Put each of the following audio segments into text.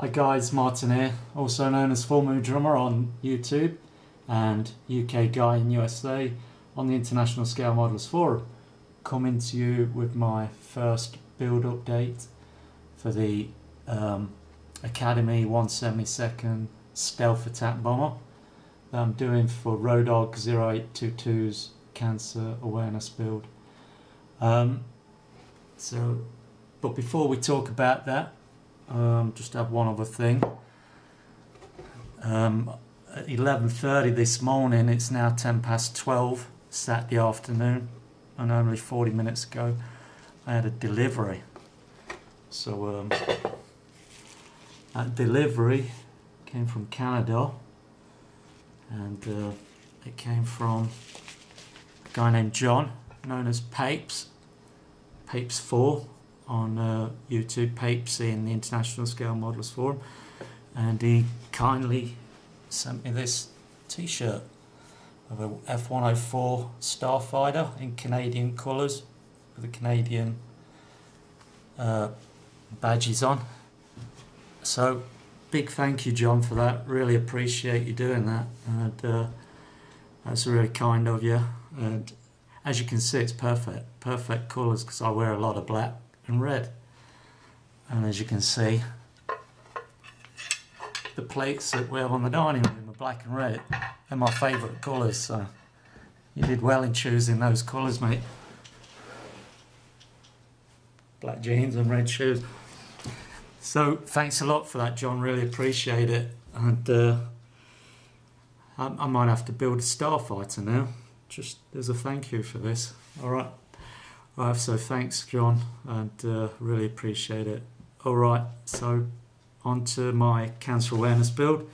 Hi guys, Martin here, also known as Full Moon Drummer on YouTube and UK Guy in USA on the International Scale Models Forum, coming to you with my first build update for the Academy 172nd Stealth Attack Bomber that I'm doing for Rodog 0822's Cancer Awareness build. But before we talk about that, just have one other thing. At 11:30 this morning, it's now 12 Saturday afternoon, and only 40 minutes ago I had a delivery. So that delivery came from Canada, and it came from a guy named John, known as Papes 4 on YouTube, Papes in the International Scale Models Forum, and he kindly sent me this t-shirt of a F-104 Starfighter in Canadian colours with the Canadian badges on. So big thank you, John, for that. Really appreciate you doing that, and that's really kind of you. And as you can see, it's perfect colours, because I wear a lot of black and red, and as you can see, the plates that we have on the dining room are black and red. They're my favourite colours, so you did well in choosing those colours, mate. Black jeans and red shoes. So thanks a lot for that, John, really appreciate it. And I might have to build a starfighter now, just as a thank you for this. Alright. Right, so thanks, John, and really appreciate it. Alright, so on to my cancer awareness build.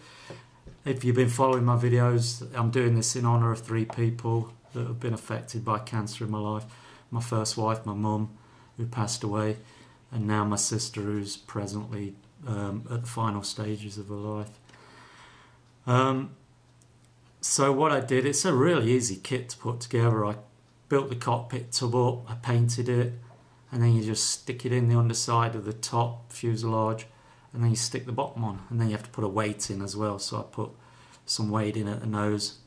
If you've been following my videos, I'm doing this in honour of 3 people that have been affected by cancer in my life. My first wife, my mum, who passed away, and now my sister, who's presently at the final stages of her life. So what I did, it's a really easy kit to put together. I built the cockpit tub up, I painted it, and then you just stick it in the underside of the top fuselage, and then you stick the bottom on, and then you have to put a weight in as well. So I put some weight in at the nose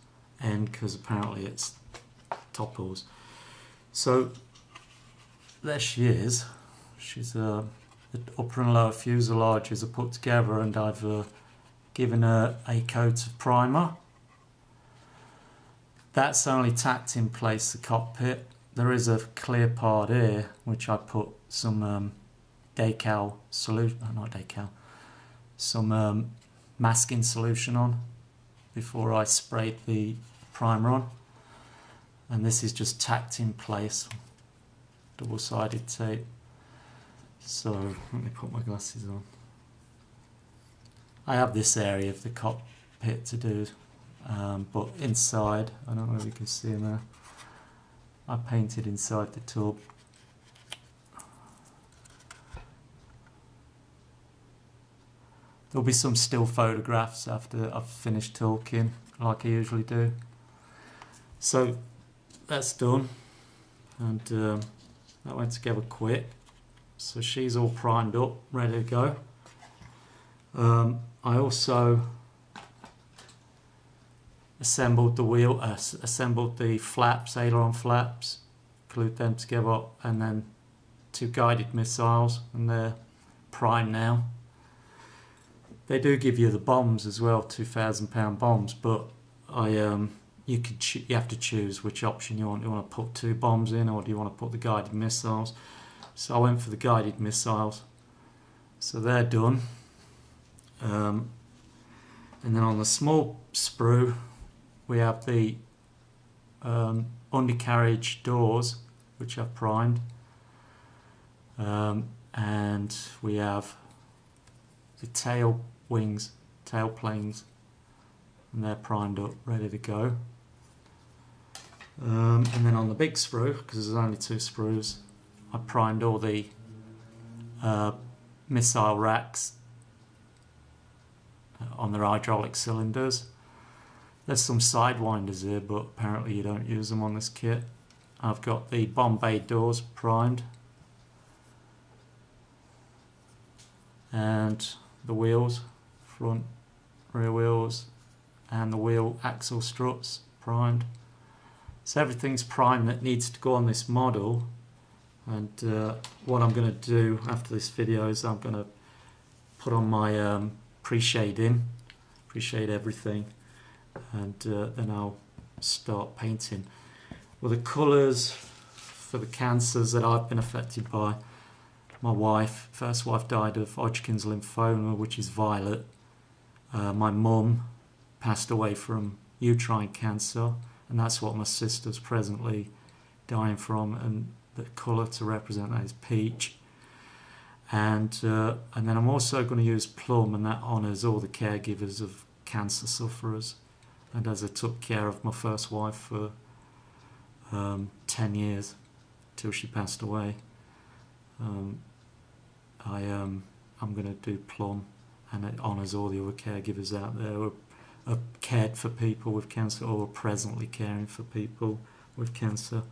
end, because apparently it's topples. So there she is. She's the upper and lower fuselages are put together, and I've given her a coat of primer. That's only tacked in place the cockpit. There is a clear part here which I put some decal solution, not decal, some masking solution on before I sprayed the primer on. And this is just tacked in place, double-sided tape. So let me put my glasses on. I have this area of the cockpit to do. But inside, I don't know if you can see in there, I painted inside the tub. There'll be some still photographs after I've finished talking, like I usually do. So that's done, and that went together quick. So she's all primed up, ready to go. I also assembled the wheel, assembled the flaps, aileron flaps, glued them together, and then 2 guided missiles, and they're primed now. They do give you the bombs as well, 2,000-pound bombs, but you have to choose which option you want. Do you want to put 2 bombs in, or do you want to put the guided missiles? So I went for the guided missiles. So they're done. And then on the small sprue, we have the undercarriage doors, which I've primed, and we have the tail wings, tail planes, and they're primed up, ready to go. And then on the big sprue, because there's only 2 sprues, I primed all the missile racks on their hydraulic cylinders. There's some sidewinders here, but apparently you don't use them on this kit. I've got the bomb bay doors primed, and the wheels, front, rear wheels, and the wheel axle struts primed. So everything's primed that needs to go on this model. And what I'm going to do after this video is I'm going to put on my pre-shade everything, and then I'll start painting. Well, the colours for the cancers that I've been affected by, my first wife died of Hodgkin's lymphoma, which is violet. My mum passed away from uterine cancer, and that's what my sister's presently dying from, and the colour to represent that is peach. And then I'm also going to use plum, and that honours all the caregivers of cancer sufferers. And as I took care of my first wife for 10 years till she passed away, I'm going to do plum, and it honours all the other caregivers out there who have cared for people with cancer or are presently caring for people with cancer.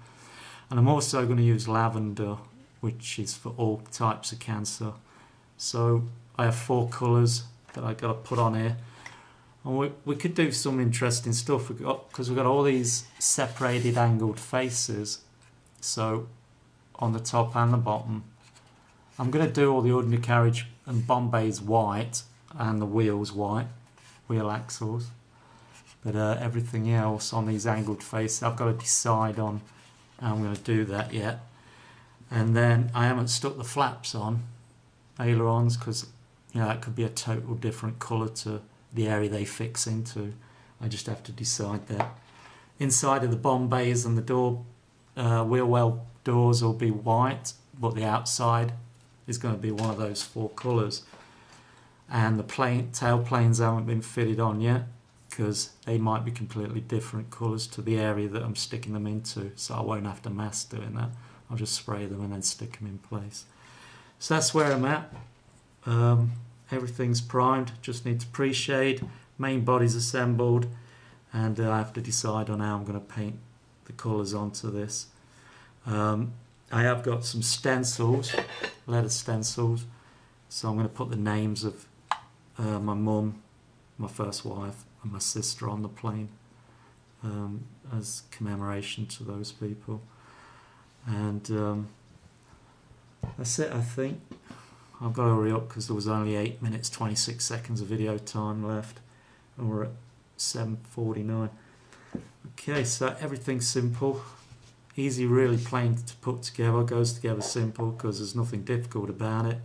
And I'm also going to use lavender, which is for all types of cancer. So I have 4 colours that I got to put on here. And we could do some interesting stuff because we've got all these separated angled faces. So on the top and the bottom, I'm going to do all the undercarriage and bombays white and the wheels white, wheel axles. But everything else on these angled faces, I've got to decide on how I'm going to do that yet. And then I haven't stuck the flaps on, ailerons, because that could be a total different colour to the area they fix into. I just have to decide that. Inside of the bombays and the door, wheel well doors will be white, but the outside is going to be one of those 4 colours. And the tail planes haven't been fitted on yet, because they might be completely different colours to the area that I'm sticking them into, so I won't have to mess doing that. I'll just spray them and then stick them in place. So that's where I'm at. Everything's primed, just need to pre-shade, main body's assembled, and I have to decide on how I'm going to paint the colours onto this. I have got some stencils, leather stencils, so I'm going to put the names of my mum, my first wife, and my sister on the plane as commemoration to those people. And that's it, I think. I've got to hurry up because there was only 8 minutes 26 seconds of video time left, and we're at 7:49. Okay, so everything's simple, easy, really plain to put together, goes together simple because there's nothing difficult about it.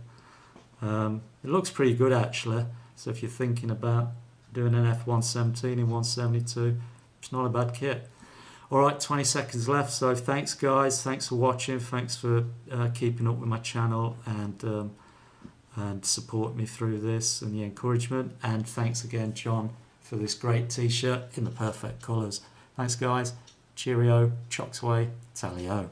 It looks pretty good actually, so if you're thinking about doing an F-117 in 172, it's not a bad kit. Alright, 20 seconds left, so thanks guys, thanks for watching, thanks for keeping up with my channel and support me through this and the encouragement, and thanks again John for this great t-shirt in the perfect colours. Thanks guys, cheerio, chocks away, tally-o.